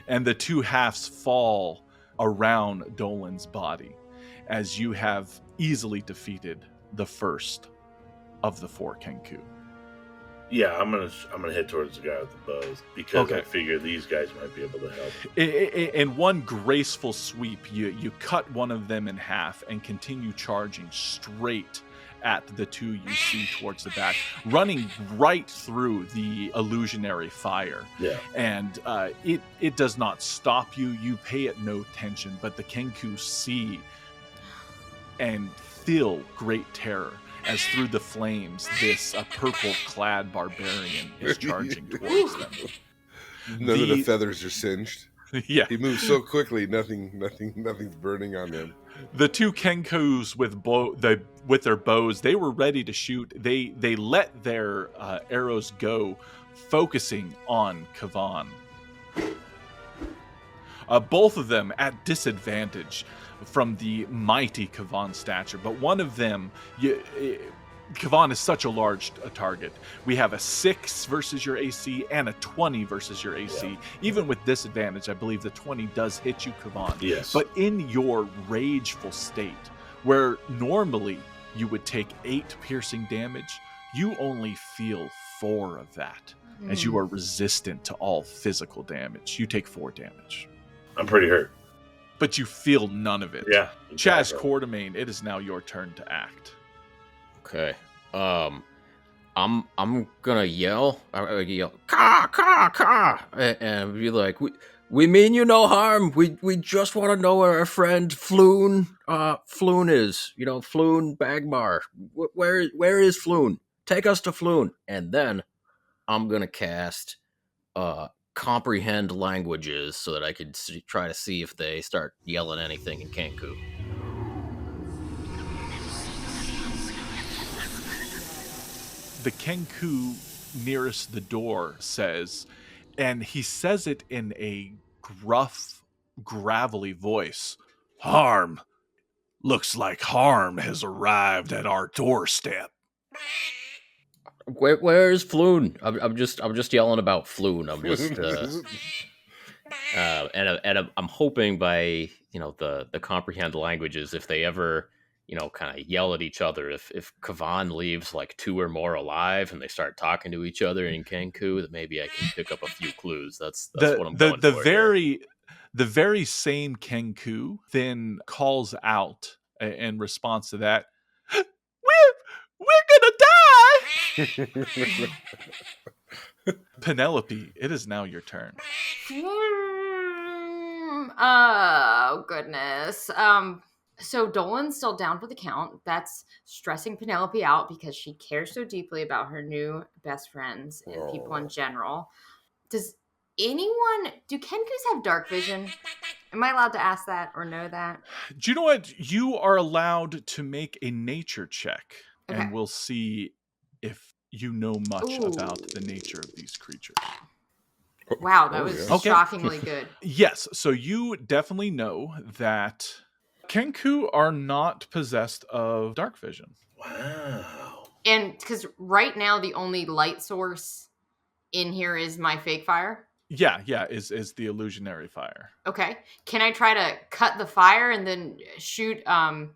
And the two halves fall around Dolan's body as you have easily defeated the first of the 4 Kenku. Yeah, I'm gonna head towards the guy with the bows because I figure these guys might be able to help. In one graceful sweep, you cut one of them in half and continue charging straight at the 2 you see towards the back, running right through the illusionary fire. Yeah. And it does not stop you. You pay it no attention, but the Kenku see and feel great terror as through the flames, this purple-clad barbarian is charging towards them. None of the feathers are singed. Yeah. He moves so quickly, nothing's burning on him. The 2 Kenkus with their bows, they were ready to shoot. They let their arrows go, focusing on Kavan. Both of them at disadvantage from the mighty Kavan stature, but one of them, Kavan is such a large target. We have a 6 versus your AC and a 20 versus your AC. Yeah. Even with disadvantage, I believe the 20 does hit you, Kavan. Yes. But in your rageful state, where normally you would take 8 piercing damage, you only feel 4 of that, as you are resistant to all physical damage. You take 4 damage. I'm pretty hurt. But you feel none of it. Yeah. Exactly. Chaz Quartermain, it is now your turn to act. Okay. I'm gonna yell. I'm gonna yell, "Ka ka ka!" and be like, "We mean you no harm. We just want to know where our friend Floon is. You know, Floon Bagmar. Where is Floon? Take us to Floon." And then I'm gonna cast comprehend languages so that I could try to see if they start yelling anything in Kenku. The Kenku nearest the door says, and he says it in a gruff, gravelly voice, "Harm. Looks like harm has arrived at our doorstep." Where's Floon? I'm just yelling about Floon. I'm just and I'm hoping by the comprehend languages, if they ever kind of yell at each other, if Kavan leaves like 2 or more alive and they start talking to each other in Kenku, that maybe I can pick up a few clues. That's what I'm going for. The very same Kenku then calls out in response to that, We're gonna die! Penelope, it is now your turn. Oh, goodness. So Dolan's still down for the count. That's stressing Penelope out because she cares so deeply about her new best friends and people in general. Do Kenkus have dark vision? Am I allowed to ask that or know that? Do you know what? You are allowed to make a nature check, and we'll see if you know much about the nature of these creatures. Wow, that was shockingly good. Yes, so you definitely know that Kenku are not possessed of dark vision. Wow. And because right now the only light source in here is my fake fire? Yeah, is the illusionary fire. Okay. Can I try to cut the fire and then shoot a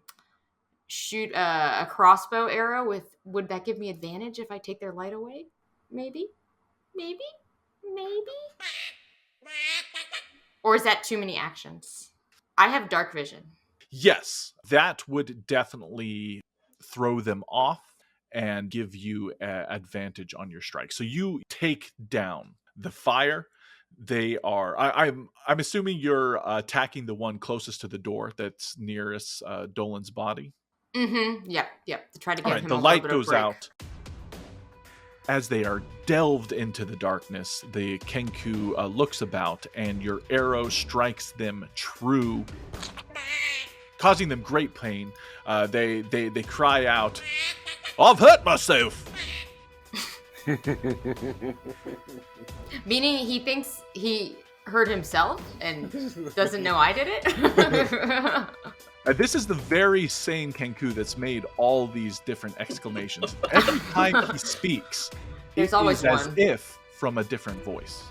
crossbow arrow with? Would that give me advantage if I take their light away? Maybe. Or is that too many actions? I have dark vision. Yes, that would definitely throw them off and give you advantage on your strike. So you take down the fire. They are. I'm assuming you're attacking the one closest to the door that's nearest Dolan's body. Mm-hmm. Yep. To try to give him the a light little bit goes of break. out. As they are delved into the darkness, the Kenku looks about, and your arrow strikes them true, causing them great pain. They cry out, "I've hurt myself!" Meaning he thinks he hurt himself and doesn't know I did it? This is the very same Kenku that's made all these different exclamations. Every time he speaks, There's it always is as one. if from a different voice.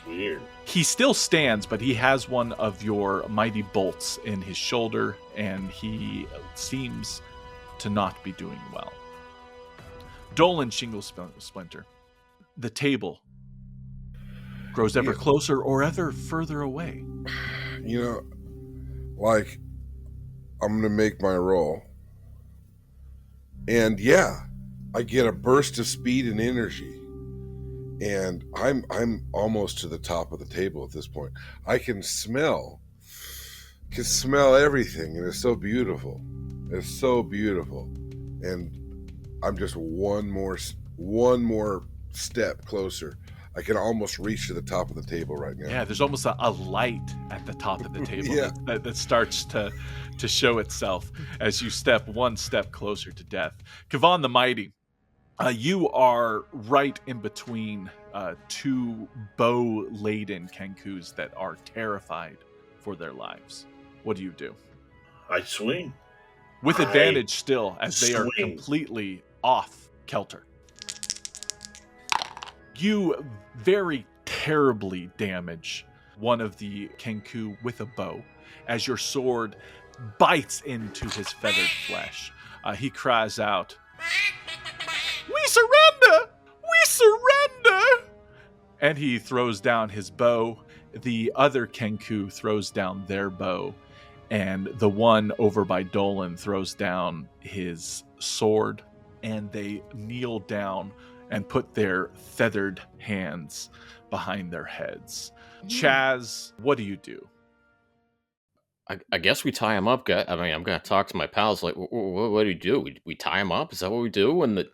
Weird. He still stands, but he has one of your mighty bolts in his shoulder, and he seems to not be doing well. Dolan Shingle Splinter. The table grows ever closer or ever further away. You know, like, I'm going to make my roll. And yeah, I get a burst of speed and energy. And I'm almost to the top of the table at this point. I can smell everything, and it's so beautiful. It's so beautiful. And I'm just one more step closer. I can almost reach to the top of the table right now. Yeah, there's almost a light at the top of the table Yeah. that starts to show itself as you step one step closer to death. Kavan the Mighty, you are right in between two bow-laden Kenkus that are terrified for their lives. What do you do? I swing. With I advantage still, as they are swing. completely off kilter. You very terribly damage one of the Kenku with a bow as your sword bites into his feathered flesh. He cries out, "We surrender! We surrender!" And he throws down his bow. The other Kenku throws down their bow. And the one over by Dolan throws down his sword. And they kneel down and put their feathered hands behind their heads. Chaz, what do you do? I guess we tie him up, guy. I mean, I'm gonna talk to my pals. Like, what do we do? We tie him up? Is that what we do? And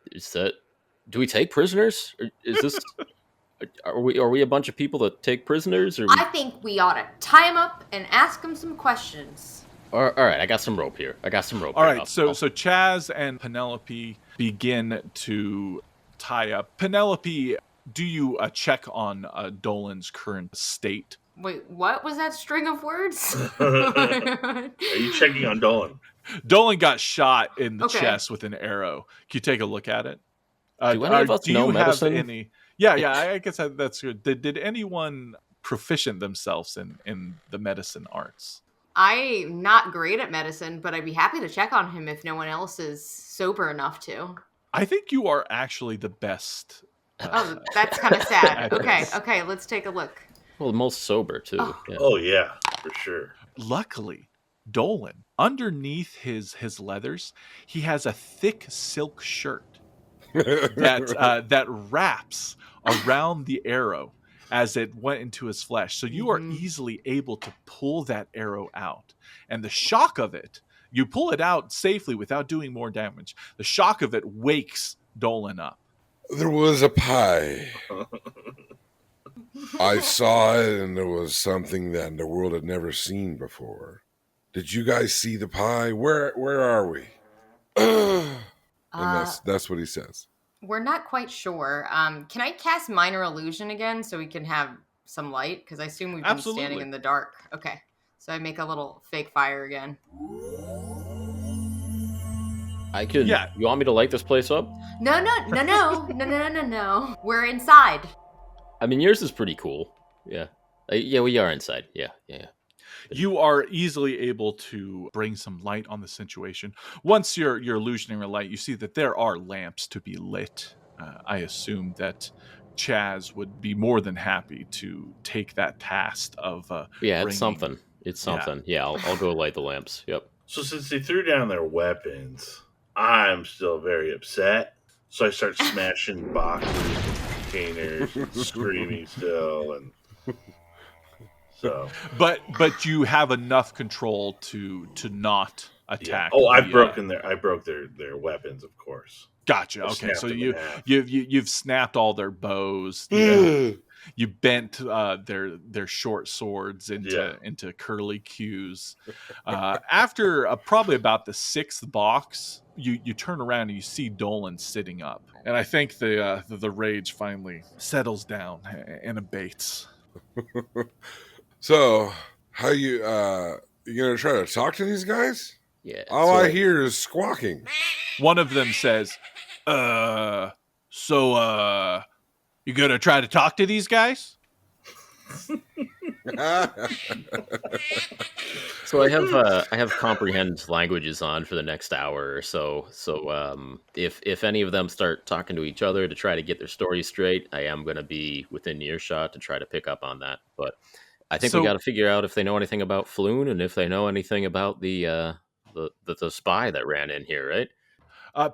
do we take prisoners? Or is this? Are we a bunch of people that take prisoners? Or I think we ought to tie him up and ask him some questions. all right, I got some rope here. All right, so Chaz and Penelope begin to tie up. Penelope, do you check on Dolan's current state? Wait, what was that string of words? Are you checking on Dolan? Dolan got shot in the Okay. chest with an arrow. Can you take a look at it? Do any of us do know you medicine? have any? Yeah, I guess that's good. Did anyone proficient themselves in the medicine arts? I'm not great at medicine, but I'd be happy to check on him if no one else is sober enough to. I think you are actually the best. Oh, that's kind of sad. at Okay, this. okay, let's take a look. Well, the most sober too. Oh. Yeah. Oh yeah, for sure. Luckily, Dolan, underneath his leathers, he has a thick silk shirt that wraps around the arrow as it went into his flesh. So you are easily able to pull that arrow out. And the shock of it, you pull it out safely without doing more damage. The shock of it wakes Dolan up. There was a pie. I saw it, and there was something that the world had never seen before. Did you guys see the pie? Where are we? And that's what he says. We're not quite sure. Can I cast Minor Illusion again so we can have some light? Because I assume we've been Absolutely. standing in the dark. Okay. So I make a little fake fire again. I could. Yeah. You want me to light this place up? No. We're inside. I mean, yours is pretty cool. Yeah. Yeah, we are inside. Yeah. You are easily able to bring some light on the situation. Once you're illusionary light, you see that there are lamps to be lit. I assume that Chaz would be more than happy to take that task of Yeah, bringing- it's something. It's something. Yeah, I'll go light the lamps. Yep. So since they threw down their weapons, I'm still very upset. So I start smashing boxes and containers and screaming still, and so But you have enough control to not attack. Oh, I've the, broken I broke their weapons, of course. Gotcha. I Okay, snapped so them in half. you've snapped all their bows. Yeah. You bent their short swords into curly cues. After probably about the 6th box, you turn around and you see Dolan sitting up, and I think the rage finally settles down and abates. So, how you gonna try to talk to these guys? Yeah. All I hear is squawking. One of them says, so you gonna try to talk to these guys? So I have comprehend languages on for the next hour or so. So if any of them start talking to each other to try to get their story straight, I am going to be within earshot to try to pick up on that. But I think we got to figure out if they know anything about Floon and if they know anything about the spy that ran in here, right?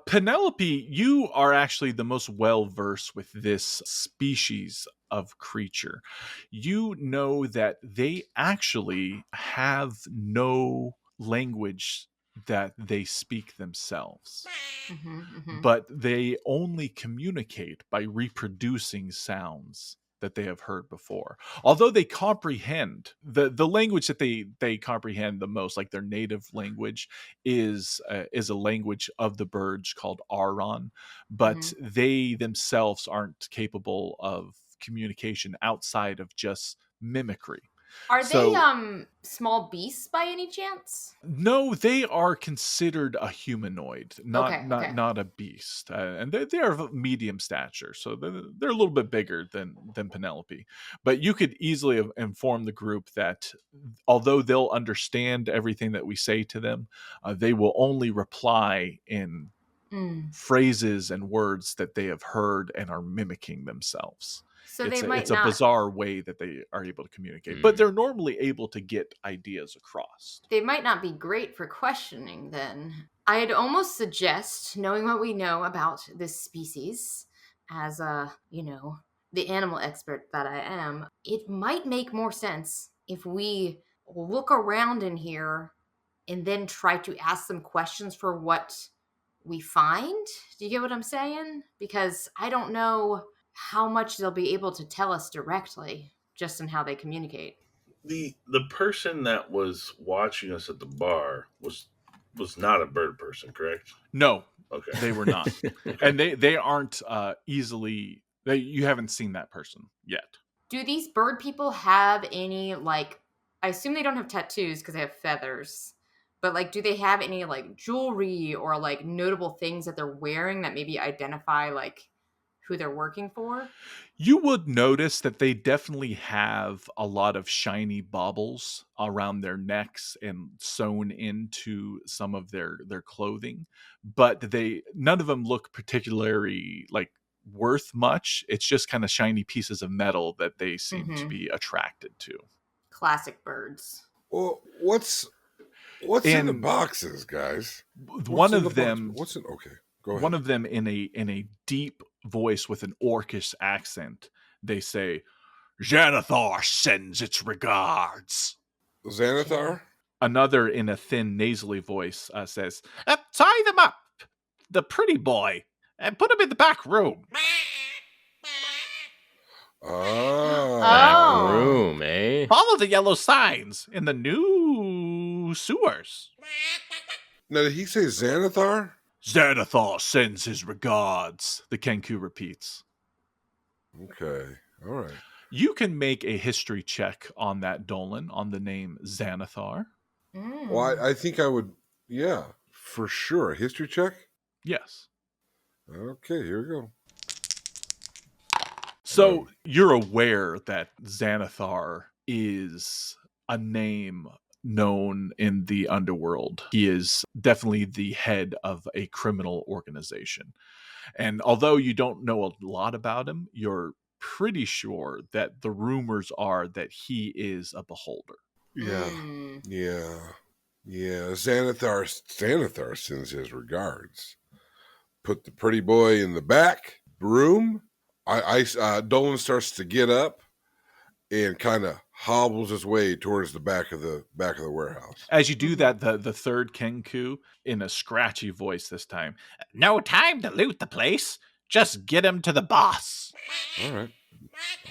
Penelope, you are actually the most well-versed with this species of creature. You know that they actually have no language that they speak themselves. But they only communicate by reproducing sounds that they have heard before. Although they comprehend the language that they comprehend the most, like their native language is a language of the birds called Aron, but they themselves aren't capable of communication outside of just mimicry. Are they small beasts by any chance? No, they are considered a humanoid, not a beast, and they are of medium stature, so they're a little bit bigger than Penelope. But you could easily inform the group that although they'll understand everything that we say to them, they will only reply in phrases and words that they have heard and are mimicking themselves. So it's a bizarre way that they are able to communicate, but they're normally able to get ideas across. They might not be great for questioning then. I'd almost suggest, knowing what we know about this species, as the animal expert that I am, it might make more sense if we look around in here and then try to ask them questions for what we find. Do you get what I'm saying? Because I don't know how much they'll be able to tell us directly, just in how they communicate. The person that was watching us at the bar was not a bird person, correct? No, okay, they were not, and they aren't easily. You haven't seen that person yet. Do these bird people have any I assume they don't have tattoos because they have feathers. But do they have any jewelry or notable things that they're wearing that maybe identify who they're working for? You would notice that they definitely have a lot of shiny baubles around their necks and sewn into some of their clothing, but none of them look particularly worth much. It's just kind of shiny pieces of metal that they seem to be attracted to. Classic birds. Well, what's in the boxes, guys? One of them. What's in? Okay, go ahead. One of them in a deep voice with an orcish accent, they say, "Xanathar sends its regards." Xanathar? Another in a thin, nasally voice says, "Tie them up, the pretty boy, and put him in the back room." Back room, eh? Follow the yellow signs in the new sewers. Now, did he say Xanathar? Xanathar sends his regards, the Kenku repeats. Okay, all right. You can make a history check on that Dolan, on the name Xanathar. Well, I think I would, yeah, for sure. A history check? Yes. Okay, here we go. So you're aware that Xanathar is a name known in the underworld. He is definitely the head of a criminal organization. And although you don't know a lot about him, you're pretty sure that the rumors are that he is a beholder. Yeah. Xanathar sends his regards. Put the pretty boy in the back room. Dolan starts to get up and kind of hobbles his way towards the back of the warehouse. As you do that, the third Kenku, in a scratchy voice this time, "No time to loot the place. Just get him to the boss." All right.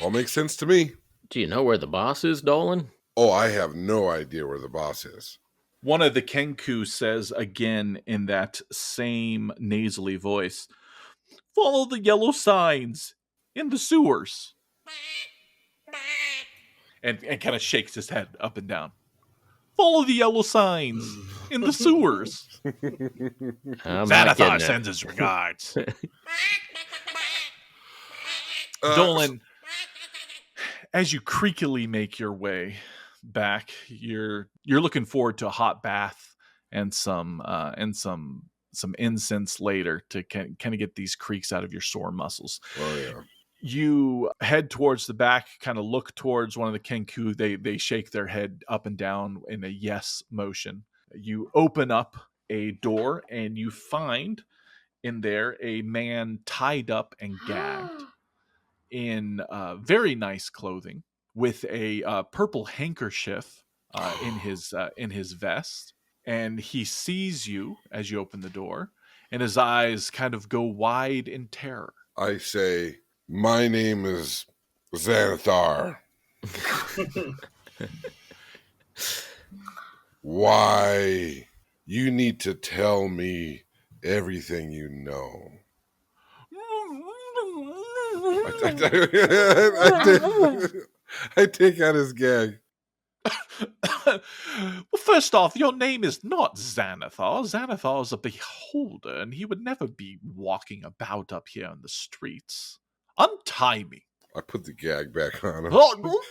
All makes sense to me. Do you know where the boss is, Dolan? Oh, I have no idea where the boss is. One of the Kenku says again in that same nasally voice, "Follow the yellow signs in the sewers." And kind of shakes his head up and down. Follow the yellow signs in the sewers. I'm not getting Xanathar it. sends his regards. Dolan, as you creakily make your way back, you're looking forward to a hot bath and some incense later to kind of get these creaks out of your sore muscles. Oh, yeah. You head towards the back, kind of look towards one of the Kenku. They shake their head up and down in a yes motion. You open up a door and you find in there a man tied up and gagged in very nice clothing with a purple handkerchief in his vest. And he sees you as you open the door, and his eyes kind of go wide in terror. I say, my name is Xanathar. Why? You need to tell me everything you know. I take out his gag. Well, first off, your name is not Xanathar. Xanathar is a beholder, and he would never be walking about up here in the streets. Untie me. I put the gag back on him. Oh,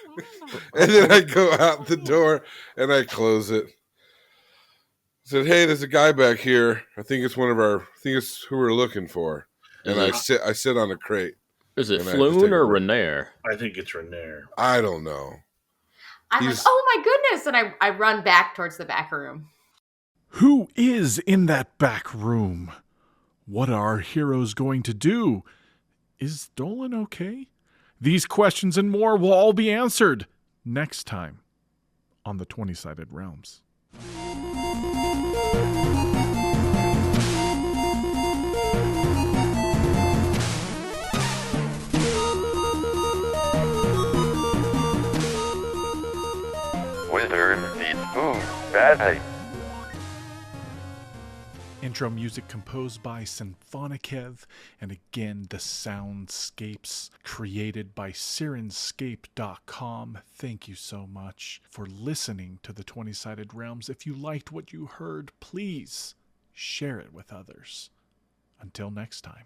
And then I go out the door and I close it. I said, hey, there's a guy back here. I think it's who we're looking for. And I sit on a crate. Is it And I just take Floon a or break. Renair? I think it's Renair. I don't know. I'm like, He's- oh my goodness. And I run back towards the back room. who is in that back room? What are our heroes going to do? Is Dolan okay? These questions and more will all be answered next time on the 20-Sided Realms. Wizard needs food badly. Intro music composed by Symphonikev, and again the soundscapes created by Sirenscape.com. Thank you so much for listening to the 20-Sided Realms. If you liked what you heard, please share it with others. Until next time.